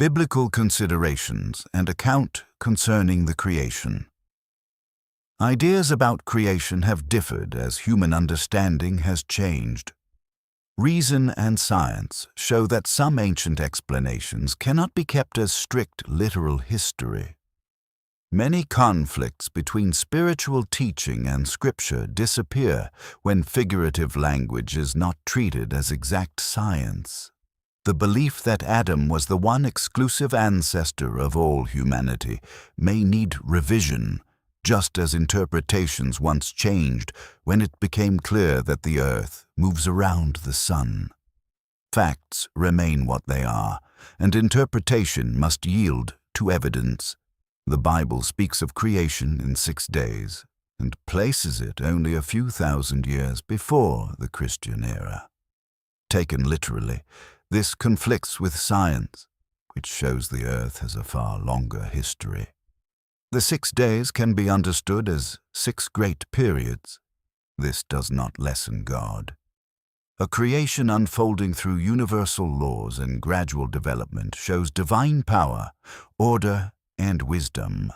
Biblical considerations and account concerning the creation. Ideas about creation have differed as human understanding has changed. Reason and science show that some ancient explanations cannot be kept as strict literal history. Many conflicts between spiritual teaching and scripture disappear when figurative language is not treated as exact science. The belief that Adam was the one exclusive ancestor of all humanity may need revision, just as interpretations once changed when it became clear that the earth moves around the sun. Facts remain what they are, and interpretation must yield to evidence. The Bible speaks of creation in 6 days and places it only a few thousand years before the Christian era. Taken literally, this conflicts with science, which shows the earth has a far longer history. The 6 days can be understood as 6 great periods. This does not lessen God. A creation unfolding through universal laws and gradual development shows divine power, order, and wisdom.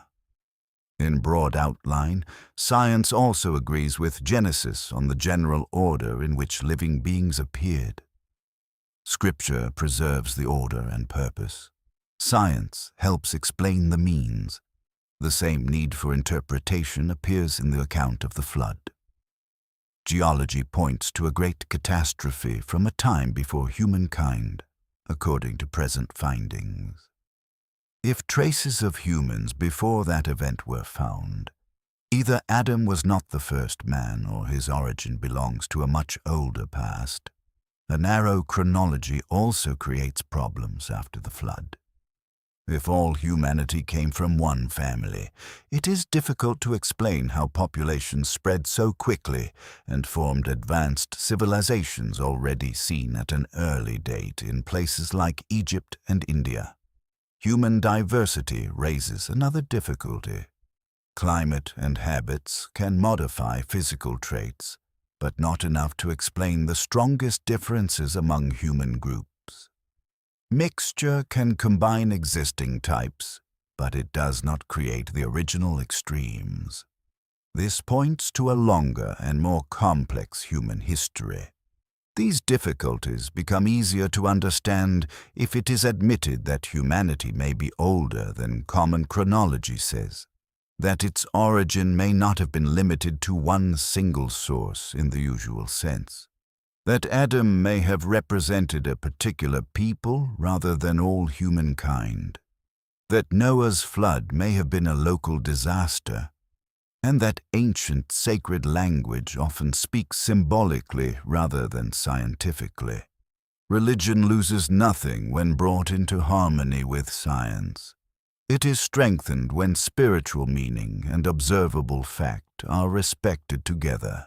In broad outline, science also agrees with Genesis on the general order in which living beings appeared. Scripture preserves the order and purpose. Science helps explain the means. The same need for interpretation appears in the account of the flood. Geology points to a great catastrophe from a time before humankind, according to present findings. If traces of humans before that event were found, either Adam was not the first man or his origin belongs to a much older past. A narrow chronology also creates problems after the flood. If all humanity came from one family, it is difficult to explain how populations spread so quickly and formed advanced civilizations already seen at an early date in places like Egypt and India. Human diversity raises another difficulty. Climate and habits can modify physical traits, but not enough to explain the strongest differences among human groups. Mixture can combine existing types, but it does not create the original extremes. This points to a longer and more complex human history. These difficulties become easier to understand if it is admitted that humanity may be older than common chronology says, that its origin may not have been limited to one single source in the usual sense, that Adam may have represented a particular people rather than all humankind, that Noah's flood may have been a local disaster, and that ancient sacred language often speaks symbolically rather than scientifically. Religion loses nothing when brought into harmony with science. It is strengthened when spiritual meaning and observable fact are respected together.